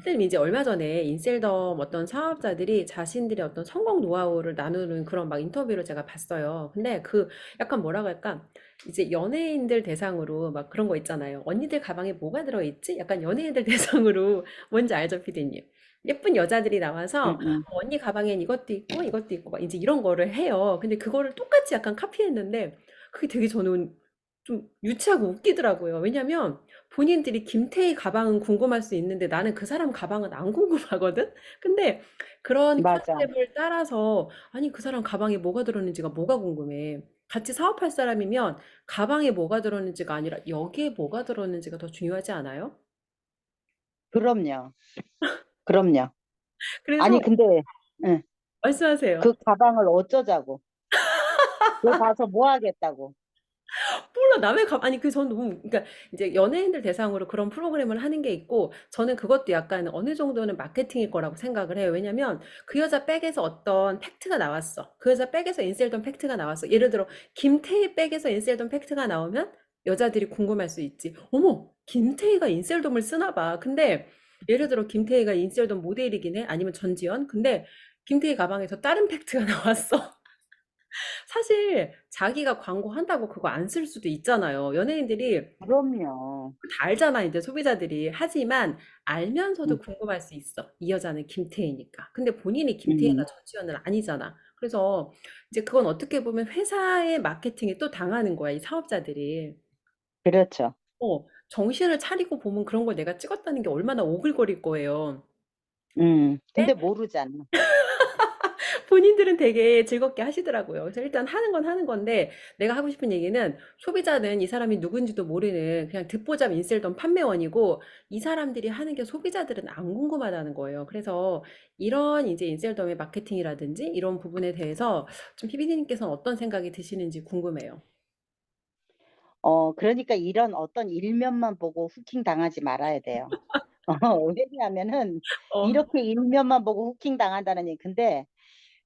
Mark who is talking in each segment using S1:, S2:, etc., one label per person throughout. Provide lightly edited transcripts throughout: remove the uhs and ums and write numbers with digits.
S1: 선생님 이제 얼마 전에 인셀덤 어떤 사업자들이 자신들의 어떤 성공 노하우를 나누는 그런 막 인터뷰를 제가 봤어요. 근데 그 약간 뭐라고 할까? 이제 연예인들 대상으로 막 그런 거 있잖아요. 언니들 가방에 뭐가 들어있지? 약간 연예인들 대상으로 뭔지 알죠, 피디님? 예쁜 여자들이
S2: 응,
S1: 나와서
S2: 응.
S1: 언니 가방엔 이것도 있고 막 이제 이런 거를 해요. 근데 그거를 똑같이 약간 카피했는데 그게 되게 저는 좀 유치하고 웃기더라고요. 왜냐면 본인들이 김태희 가방은 궁금할 수 있는데 나는 그 사람 가방은 안 궁금하거든? 근데 그런
S2: 맞아.
S1: 컨셉을 따라서 아니 그 사람 가방에 뭐가 들었는지가 뭐가 궁금해. 같이 사업할 사람이면 가방에 뭐가 들었는지가 아니라 여기에 뭐가 들었는지가 더 중요하지 않아요?
S2: 그럼요. 그럼요.
S1: 그래서
S2: 아니, 근데, 응,
S1: 말씀하세요.
S2: 그 가방을 어쩌자고. 그거 가서 뭐 하겠다고.
S1: 몰라 남의 가 아니 그 전 너무 그러니까 이제 연예인들 대상으로 그런 프로그램을 하는 게 있고 저는 그것도 약간 어느 정도는 마케팅일 거라고 생각을 해요. 왜냐면 그 여자 백에서 어떤 팩트가 나왔어. 그 여자 백에서 인셀던 팩트가 나왔어. 예를 들어 김태희 백에서 인셀던 팩트가 나오면 여자들이 궁금할 수 있지. 어머, 김태희가 인셀dom을 쓰나 봐. 근데 예를 들어 김태희가 인셀돔 모델이긴 해. 아니면 전지현. 근데 김태희 가방에서 다른 팩트가 나왔어. 사실 자기가 광고한다고 그거 안 쓸 수도 있잖아요. 연예인들이
S2: 그럼요.
S1: 다 알잖아, 이제 소비자들이. 하지만 알면서도
S2: 응,
S1: 궁금할 수 있어. 이 여자는 김태희니까. 근데 본인이 김태희나
S2: 응,
S1: 전지현은 아니잖아. 그래서 이제 그건 어떻게 보면 회사의 마케팅에 또 당하는 거야, 이 사업자들이.
S2: 그렇죠.
S1: 정신을 차리고 보면 그런 걸 내가 찍었다는 게 얼마나 오글거릴 거예요.
S2: 응. 근데 모르잖아.
S1: 본인들은 되게 즐겁게 하시더라고요. 그래서 일단 하는 건 하는 건데 내가 하고 싶은 얘기는 소비자는 이 사람이 누군지도 모르는 그냥 듣보잡 인셀덤 판매원이고 이 사람들이 하는 게 소비자들은 안 궁금하다는 거예요. 그래서 이런 이제 인셀덤의 마케팅이라든지 이런 부분에 대해서 좀 PBD님께서는 어떤 생각이 드시는지 궁금해요.
S2: 그러니까 이런 어떤 일면만 보고 후킹 당하지 말아야 돼요. 왜냐하면은
S1: 어,
S2: 이렇게 일면만 보고 후킹 당한다는 얘기. 근데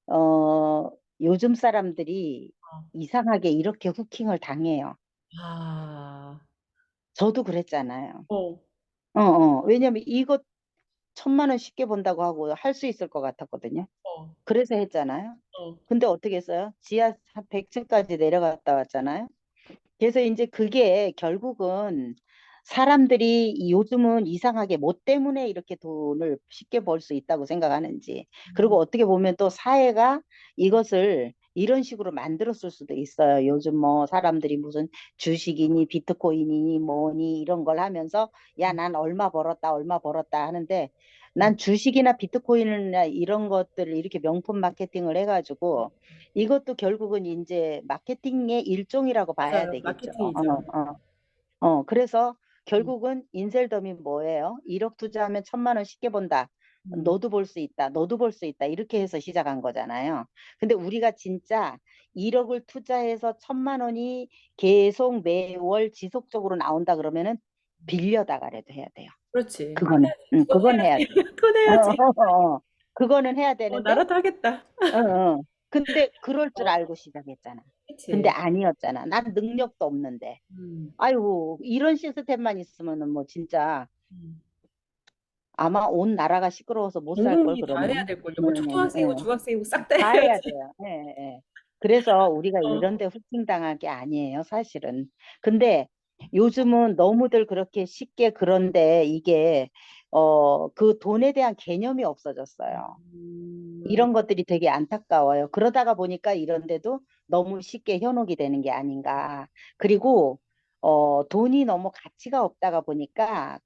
S2: 어, 요즘 사람들이 이상하게 이렇게 후킹을 당해요.
S1: 아,
S2: 저도 그랬잖아요.
S1: 어,
S2: 왜냐면 이거 1,000만 원 쉽게 번다고 하고 할 수 있을 것 같았거든요.
S1: 어,
S2: 그래서 했잖아요.
S1: 어.
S2: 근데 어떻게 했어요? 지하 한 100층까지 내려갔다 왔잖아요. 그래서 이제 그게 결국은 사람들이 요즘은 이상하게 뭐 때문에 이렇게 돈을 쉽게 벌 수 있다고 생각하는지, 그리고 어떻게 보면 또 사회가 이것을 이런 식으로 만들었을 수도 있어요. 요즘 뭐 사람들이 무슨 주식이니 비트코인이니 뭐니 이런 걸 하면서 야, 난 얼마 벌었다, 얼마 벌었다 하는데 난 주식이나 비트코인이나 이런 것들을 이렇게 명품 마케팅을 해가지고 이것도 결국은 이제 마케팅의 일종이라고 봐야
S1: 맞아요.
S2: 되겠죠.
S1: 마케팅이죠.
S2: 그래서
S1: 음,
S2: 결국은 인셀덤이 뭐예요? 1억 투자하면 1,000만 원 쉽게 번다.
S1: 음.
S2: 너도 볼 수 있다. 너도 볼 수 있다. 이렇게 해서 시작한 거잖아요. 근데 우리가 진짜 1억을 투자해서 1,000만 원이 계속 매월 지속적으로 나온다 그러면은 빌려다가라도 해야 돼요.
S1: 그렇지.
S2: 그거는,
S1: 그건
S2: 그건 해야
S1: 해야지.
S2: 돼.
S1: 그건
S2: 어,
S1: 해야지.
S2: 그거는 해야 되는데
S1: 나라도 하겠다.
S2: 근데 그럴 줄
S1: 어,
S2: 알고 시작했잖아. 근데
S1: 그치.
S2: 아니었잖아. 난 능력도 없는데.
S1: 음,
S2: 아이고, 이런 시스템만 있으면은 뭐 진짜
S1: 음.
S2: 아마 온 나라가 시끄러워서 못
S1: 전
S2: 살 걸
S1: 국민이 다 해야
S2: 그러면.
S1: 될걸요.
S2: 네,
S1: 뭐 초등학생이고
S2: 네.
S1: 중학생이고 싹 다
S2: 다 해야
S1: 해야지.
S2: 돼요. 예, 예. 그래서 우리가
S1: 어,
S2: 이런 데 후킹 당할 게 아니에요, 사실은. 근데 요즘은 너무들 그렇게 쉽게 그런데 이게 그 돈에 대한 개념이 없어졌어요.
S1: 음,
S2: 이런 것들이 되게 안타까워요. 그러다가 보니까 이런 데도 너무 쉽게 현혹이 되는 게 아닌가. 그리고 돈이 너무 가치가 없다가 보니까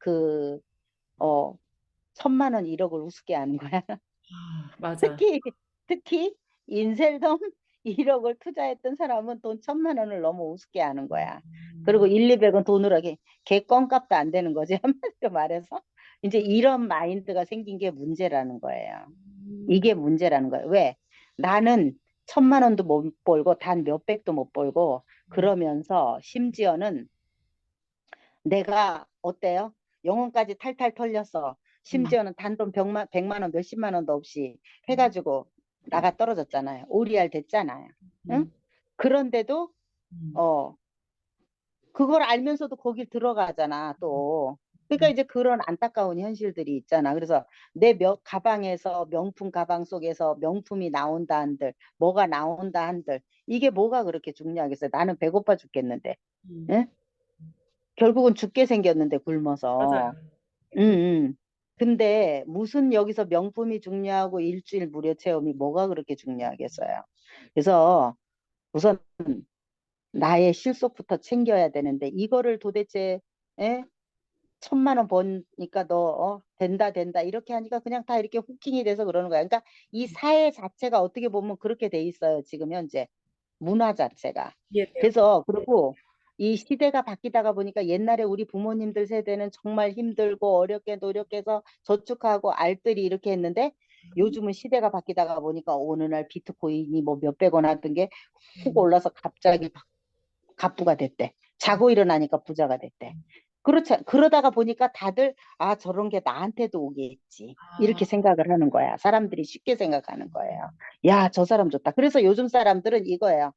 S2: 어, 1,000만 원 1억을 우습게 하는 거야.
S1: 맞아.
S2: 특히 특히 인셀덤 1억을 투자했던 사람은 돈 1,000만 원을 너무 우습게 하는 거야. 그리고
S1: 음,
S2: 1, 200은 돈으로 하게 걔 껌값도 안 되는 거지. 한마디로 말해서 이제 이런 마인드가 생긴 게 문제라는 거예요. 이게 문제라는 거예요. 왜? 나는 1,000만 원도 못 벌고 단 몇백도 못 벌고 그러면서 심지어는 내가 어때요? 영혼까지 탈탈 털렸어.
S1: 음,
S2: 심지어는 단돈 100만 원, 몇십만 원도 없이 해가지고 나가 떨어졌잖아요. 오리알 됐잖아요. 응?
S1: 음,
S2: 그런데도
S1: 음,
S2: 어 그걸 알면서도 거길 들어가잖아 또. 그러니까 이제 그런 안타까운 현실들이 있잖아. 그래서 내 가방에서 명품 가방 속에서 명품이 나온다 한들 뭐가 나온다 한들 이게 뭐가 그렇게 중요하겠어요. 나는 배고파 죽겠는데.
S1: 음,
S2: 예? 결국은 죽게 생겼는데 굶어서.
S1: 맞아요.
S2: 응,
S1: 음,
S2: 응. 근데 무슨 여기서 명품이 중요하고 일주일 무료 체험이 뭐가 그렇게 중요하겠어요. 그래서 우선 나의 실속부터 챙겨야 되는데 이거를 도대체 에? 1,000만 원 버니까 너 된다 이렇게 하니까 그냥 다 이렇게 후킹이 돼서 그러는 거야. 그러니까 이 사회 자체가 어떻게 보면 그렇게 돼 있어요. 지금 현재 문화 자체가.
S1: 이해돼요.
S2: 그래서 그리고 이 시대가 바뀌다가 보니까 옛날에 우리 부모님들 세대는 정말 힘들고 어렵게 노력해서 저축하고 알뜰히 이렇게 했는데 요즘은 시대가 바뀌다가 보니까 어느 날 비트코인이 뭐 몇백 원 하던 게 훅
S1: 음,
S2: 올라서 갑자기 갑부가 됐대. 자고 일어나니까 부자가 됐대. 그렇지, 그러다가 보니까 다들, 아, 저런 게 나한테도 오겠지. 이렇게
S1: 아,
S2: 생각을 하는 거야. 사람들이 쉽게 생각하는 거예요. 야, 저 사람 좋다. 그래서 요즘 사람들은 이거예요.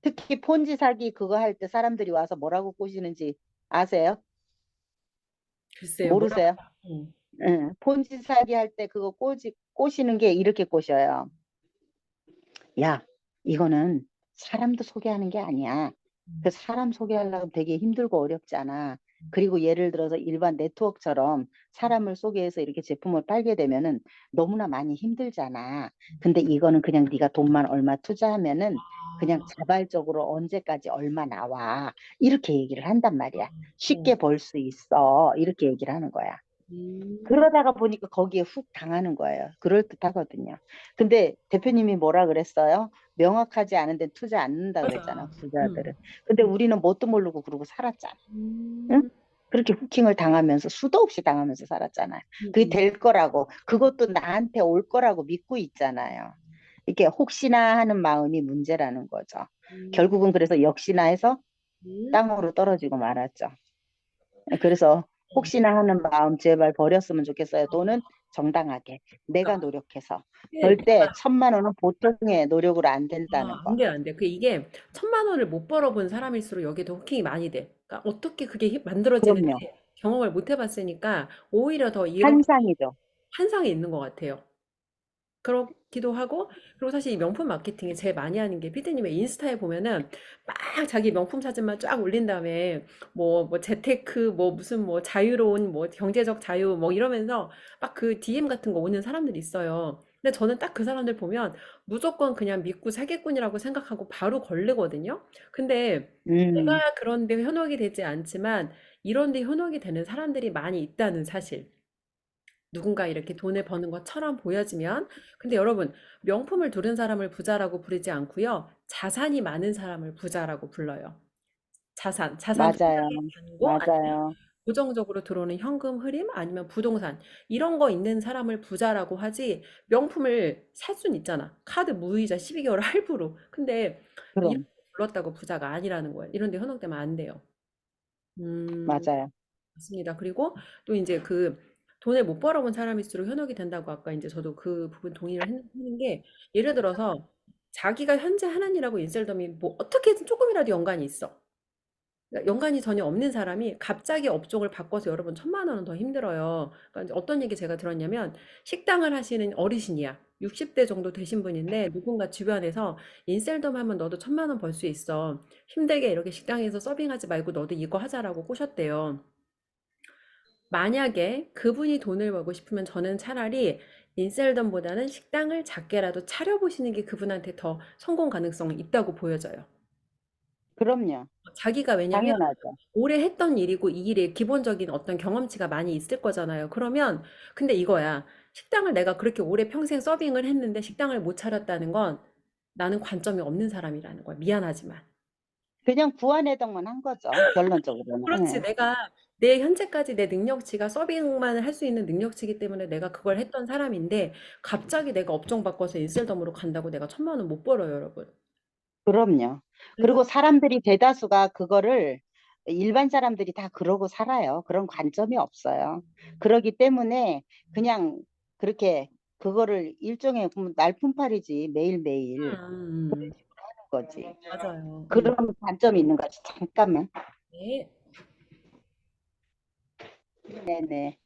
S2: 특히 폰지 사기 그거 할 때 사람들이 와서 뭐라고 꼬시는지 아세요?
S1: 글쎄요, 뭐라고.
S2: 모르세요?
S1: 음,
S2: 응. 폰지 사기 할 때 그거 꼬시는 게 이렇게 꼬셔요. 야, 이거는 사람도 소개하는 게 아니야. 그 사람 소개하려면 되게 힘들고 어렵잖아. 그리고 예를 들어서 일반 네트워크처럼 사람을 소개해서 이렇게 제품을 팔게 되면은 너무나 많이 힘들잖아. 근데 이거는 그냥 네가 돈만 얼마 투자하면은 그냥
S1: 아,
S2: 자발적으로 언제까지 얼마 나와. 이렇게 얘기를 한단 말이야.
S1: 어,
S2: 쉽게 벌 수 있어. 이렇게 얘기를 하는 거야.
S1: 음,
S2: 그러다가 보니까 거기에 훅 당하는 거예요. 그럴듯하거든요. 근데 대표님이 뭐라 그랬어요? 명확하지 않은 데 투자 않는다 그랬잖아,
S1: 맞아.
S2: 부자들은. 근데 우리는 뭣도 모르고 그러고 살았잖아. 응?
S1: 음,
S2: 그렇게 후킹을 당하면서 수도 없이 당하면서 살았잖아요.
S1: 음,
S2: 그게
S1: 음,
S2: 될 거라고, 그것도 나한테 올 거라고 믿고 있잖아요. 이게 혹시나 하는 마음이 문제라는 거죠.
S1: 음,
S2: 결국은 그래서 역시나 해서
S1: 음,
S2: 땅으로 떨어지고 말았죠. 그래서
S1: 음.
S2: 혹시나 하는 마음 제발 버렸으면 좋겠어요. 돈은 정당하게 내가
S1: 그러니까
S2: 노력해서
S1: 이게
S2: 절대 1,000만 원은 보통의 노력으로 안 된다는
S1: 안
S2: 거.
S1: 돼, 안 돼. 이게 1,000만 원을 못 벌어본 사람일수록 여기에 더 호킹이 많이 돼. 그러니까 어떻게 그게 만들어지는지
S2: 그럼요.
S1: 경험을 못 해봤으니까 오히려 더 이렇게
S2: 환상이죠.
S1: 환상이 있는 것 같아요. 그렇기도 하고, 그리고 사실 이 명품 마케팅이 제일 많이 하는 게 피디님의 인스타에 보면은 막 자기 명품 사진만 쫙 올린 다음에 뭐 재테크, 뭐 무슨 뭐 자유로운 뭐 경제적 자유 뭐 이러면서 막 그 DM 같은 거 오는 사람들이 있어요. 근데 저는 딱 그 사람들 보면 무조건 그냥 믿고 사기꾼이라고 생각하고 바로 걸르거든요. 근데
S2: 음,
S1: 내가 그런데 현혹이 되지 않지만 이런데 현혹이 되는 사람들이 많이 있다는 사실. 누군가 이렇게 돈을 버는 것처럼 보여지면 근데 여러분 명품을 두른 사람을 부자라고 부르지 않고요. 자산이 많은 사람을 부자라고 불러요. 자산
S2: 맞아요.
S1: 통장에 잔고 아니면
S2: 맞아요.
S1: 고정적으로 들어오는 현금 흐림 아니면 부동산 이런 거 있는 사람을 부자라고 하지 명품을 살 수는 있잖아. 카드 무이자 12개월 할부로. 근데 이렇게
S2: 그럼,
S1: 불렀다고 부자가 아니라는 거예요. 이런 데 현혹되면 안 돼요. 음.
S2: 맞아요.
S1: 맞습니다. 그리고 또 이제 그 돈을 못 벌어본 사람일수록 현혹이 된다고 아까 이제 저도 그 부분 동의를 하는 게 예를 들어서 자기가 현재 하는 일하고 인셀덤이 뭐 어떻게든 조금이라도 연관이 있어. 그러니까 연관이 전혀 없는 사람이 갑자기 업종을 바꿔서 여러분 1,000만 원은 더 힘들어요. 그러니까 이제 어떤 얘기 제가 들었냐면 식당을 하시는 어르신이야. 60대 정도 되신 분인데 누군가 주변에서 인셀덤 하면 너도 1,000만 원 벌 수 있어. 힘들게 이렇게 식당에서 서빙하지 말고 너도 이거 하자라고 꼬셨대요. 만약에 그분이 돈을 벌고 싶으면 저는 차라리 인셀덤보다는 식당을 작게라도 차려보시는 게 그분한테 더 성공 가능성이 있다고 보여져요.
S2: 그럼요.
S1: 자기가 왜냐면
S2: 당연하죠.
S1: 오래 했던 일이고 이 일에 기본적인 어떤 경험치가 많이 있을 거잖아요. 그러면 근데 이거야. 식당을 내가 그렇게 오래 평생 서빙을 했는데 식당을 못 차렸다는 건 나는 관점이 없는 사람이라는 거야. 미안하지만.
S2: 그냥 구안해동만 한 거죠. 결론적으로는.
S1: 그렇지.
S2: 예.
S1: 내가 내 현재까지 내 능력치가 서빙만 할 수 있는 능력치이기 때문에 내가 그걸 했던 사람인데 갑자기 내가 업종 바꿔서 인셀덤으로 간다고 내가 1,000만 원 못 벌어요, 여러분.
S2: 그럼요.
S1: 그래서
S2: 그리고 사람들이 대다수가 그거를 일반 사람들이 다 그러고 살아요. 그런 관점이 없어요. 그러기 때문에 그냥 그렇게 그거를 일종의 날품팔이지 매일매일
S1: 음,
S2: 하는 거지.
S1: 맞아요.
S2: 그런 관점이 있는 거지. 잠깐만.
S1: 네.
S2: 네네.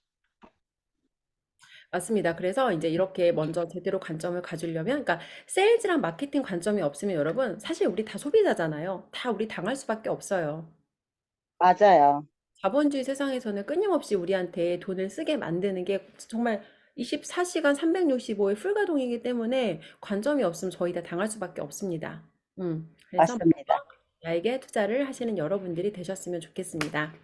S1: 맞습니다. 그래서 이제 이렇게 먼저 제대로 관점을 가지려면, 그러니까 세일즈랑 마케팅 관점이 없으면 여러분, 사실 우리 다 소비자잖아요. 다 우리 당할 수밖에 없어요.
S2: 맞아요.
S1: 자본주의 세상에서는 끊임없이 우리한테 돈을 쓰게 만드는 게 정말 24시간 365일 풀가동이기 때문에 관점이 없으면 저희 다 당할 수밖에 없습니다. 그래서
S2: 맞습니다.
S1: 나에게 투자를 하시는 여러분들이 되셨으면 좋겠습니다.